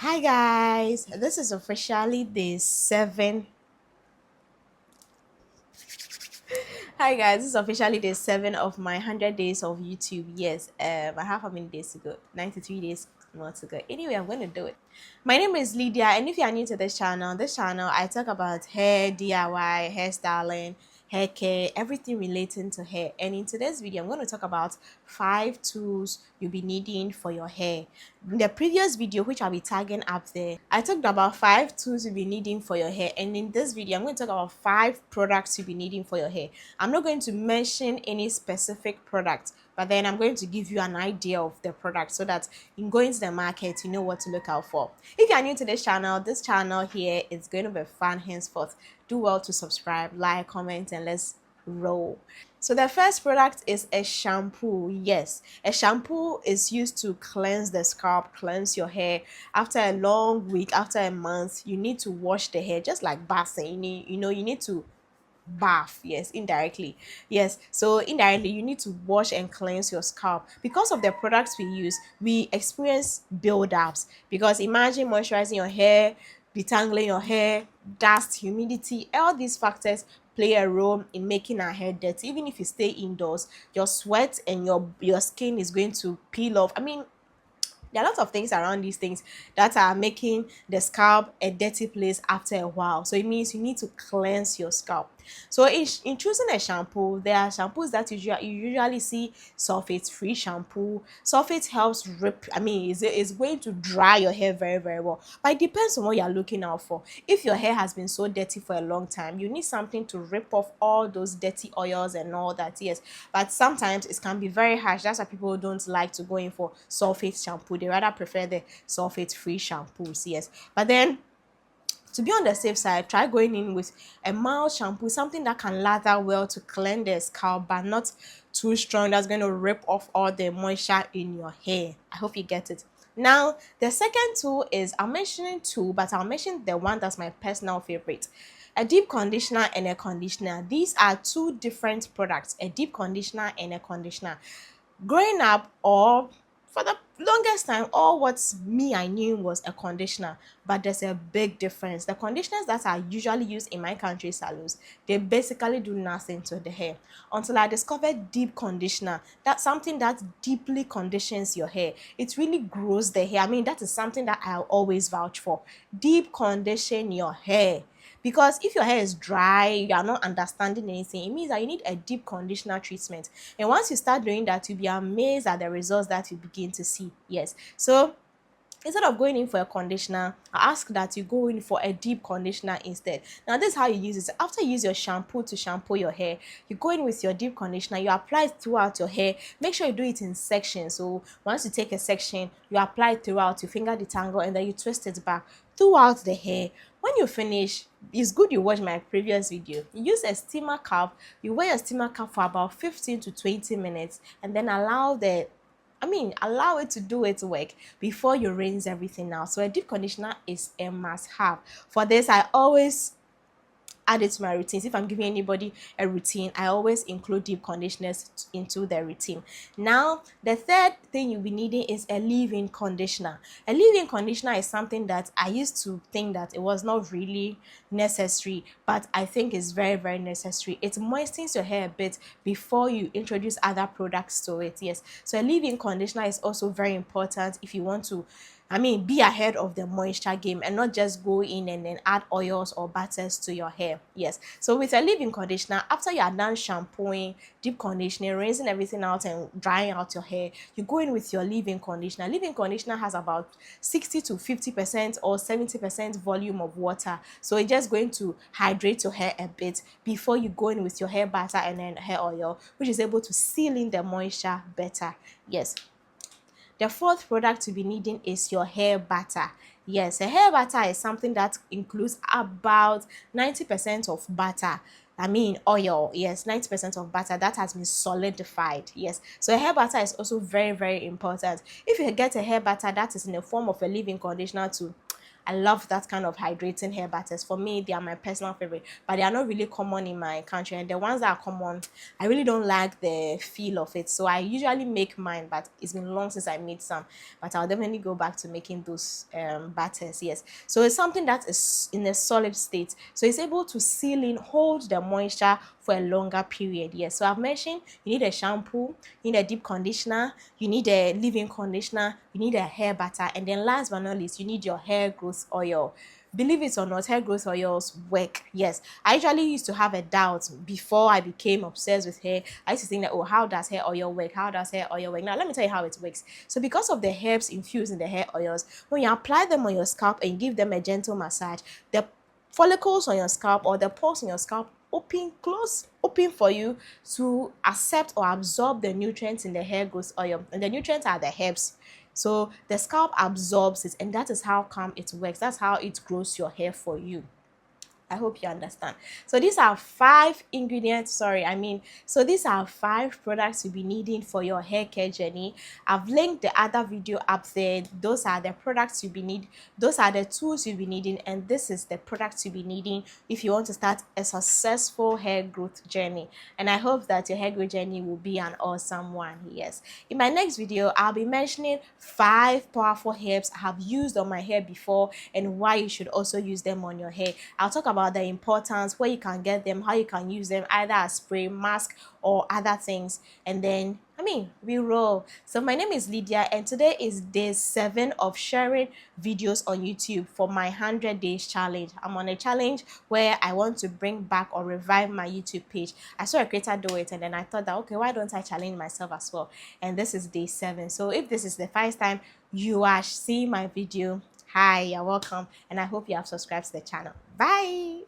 Hi guys, this is officially day 7. Hi guys, this is officially day 7 of my 100 days of YouTube. Yes, I have how many days to go? 93 days more to go. Anyway, I'm going to do it. My name is Lydia, and if you are new to this channel I talk about hair, DIY, hairstyling, hair care, everything relating to hair. And in today's video, I'm going to talk about 5 tools you'll be needing for your hair. In the previous video, which I'll be tagging up there, I talked about 5 tools you'll be needing for your hair. And in this video, I'm going to talk about 5 products you'll be needing for your hair. I'm not going to mention any specific product, but then I'm going to give you an idea of the product so that in going to the market, you know what to look out for. If you are new to this channel here is going to be fun henceforth. Do well to subscribe, like, comment, and let's roll. So the first product is a shampoo. Yes, a shampoo is used to cleanse the scalp, cleanse your hair. After a long week, after a month, you need to wash the hair just like bathing. You need to bath. Yes, indirectly. Yes, so indirectly you need to wash and cleanse your scalp. Because of the products we use, we experience buildups. Because imagine moisturizing your hair, detangling your hair, dust, humidity, all these factors play a role in making our hair dirty. Even if you stay indoors, your sweat and your skin is going to peel off. I mean, there are lots of things around these things that are making the scalp a dirty place after a while. So it means you need to cleanse your scalp. So in choosing a shampoo, there are shampoos that you usually see sulfate free shampoo. Sulfate helps rip, I mean, it's going to dry your hair very, very well. But it depends on what you're looking out for. If your hair has been so dirty for a long time, you need something to rip off all those dirty oils and all that. Yes, but sometimes it can be very harsh. That's why people don't like to go in for sulfate shampoo. They rather prefer the sulfate free shampoos. Yes, but then to be on the safe side, try going in with a mild shampoo, something that can lather well to cleanse the scalp but not too strong, that's going to rip off all the moisture in your hair. I hope you get it. Now the second tool is, I'm mentioning two, but I'll mention the one that's my personal favorite: a deep conditioner and a conditioner. These are two different products, a deep conditioner and a conditioner. Growing up, or for the longest time, all what me I knew was a conditioner, but there's a big difference. The conditioners that are usually used in my country salons, they basically do nothing to the hair until I discovered deep conditioner. That's something that deeply conditions your hair. It really grows the hair. I mean, that is something that I'll always vouch for. Deep condition your hair. Because if your hair is dry, you are not understanding anything, it means that you need a deep conditioner treatment. And once you start doing that, you'll be amazed at the results that you begin to see. Yes. So instead of going in for a conditioner, I ask that you go in for a deep conditioner instead. Now this is how you use it. After you use your shampoo to shampoo your hair, you go in with your deep conditioner, you apply it throughout your hair. Make sure you do it in sections. So once you take a section, you apply it throughout, you finger detangle, and then you twist it back throughout the hair. When you finish, it's good you watch my previous video. You use a steamer cap. You wear a steamer cap for about 15 to 20 minutes and then allow it to do its work before you rinse everything out. So a deep conditioner is a must have. For this, I always add it to my routines. If I'm giving anybody a routine, I always include deep conditioners into the routine. Now the third thing you'll be needing is a leave-in conditioner. A leave-in conditioner is something that I used to think that it was not really necessary, but I think it's very, very necessary. It moistens your hair a bit before you introduce other products to it. Yes, so a leave-in conditioner is also very important if you want to, be ahead of the moisture game and not just go in and then add oils or butters to your hair. Yes. So with a leave-in conditioner, after you are done shampooing, deep conditioning, rinsing everything out and drying out your hair, you go in with your leave-in conditioner. Leave-in conditioner has about 60 to 50% or 70% volume of water. So it's just going to hydrate your hair a bit before you go in with your hair butter and then hair oil, which is able to seal in the moisture better. Yes. The fourth product to be needing is your hair butter. Yes, a hair butter is something that includes about 90% of butter. Oil. Yes, 90% of butter that has been solidified. Yes, so a hair butter is also very, very important. If you get a hair butter that is in the form of a leave-in conditioner too, I love that kind of hydrating hair batters. For me, they are my personal favorite, but they are not really common in my country, and the ones that are common, I really don't like the feel of it. So I usually make mine, but it's been long since I made some, but I'll definitely go back to making those batters. Yes, so it's something that is in a solid state, so it's able to seal in, hold the moisture for a longer period. Yes, so I've mentioned you need a shampoo, you need a deep conditioner, you need a leave-in conditioner, you need a hair butter, and then last but not least, you need your hair growth oil. Believe it or not, hair growth oils work. Yes, I usually used to have a doubt before I became obsessed with hair. I used to think that, oh, how does hair oil work? How does hair oil work? Now let me tell you how it works. So because of the herbs infused in the hair oils, when you apply them on your scalp and give them a gentle massage, the follicles on your scalp or the pores on your scalp open for you to accept or absorb the nutrients in the hair growth oil, and the nutrients are the herbs. So the scalp absorbs it, and that is how come it works. That's how it grows your hair for you. I hope you understand. So these are five ingredients. So these are five products you'll be needing for your hair care journey. I've linked the other video up there. Those are the products you'll be need. Those are the tools you'll be needing, and this is the products you'll be needing if you want to start a successful hair growth journey. And I hope that your hair growth journey will be an awesome one. Yes. In my next video, I'll be mentioning five powerful herbs I have used on my hair before and why you should also use them on your hair. I'll talk about the importance, where you can get them, how you can use them, either as spray, mask, or other things. And then we roll. So my name is Lydia, and today is day 7 of sharing videos on YouTube for my 100 days challenge. I'm on a challenge where I want to bring back or revive my YouTube page. I saw a creator do it, and then I thought that, okay, why don't I challenge myself as well? And this is day 7. So if this is the first time you are seeing my video, hi, you're welcome, and I hope you have subscribed to the channel. Bye.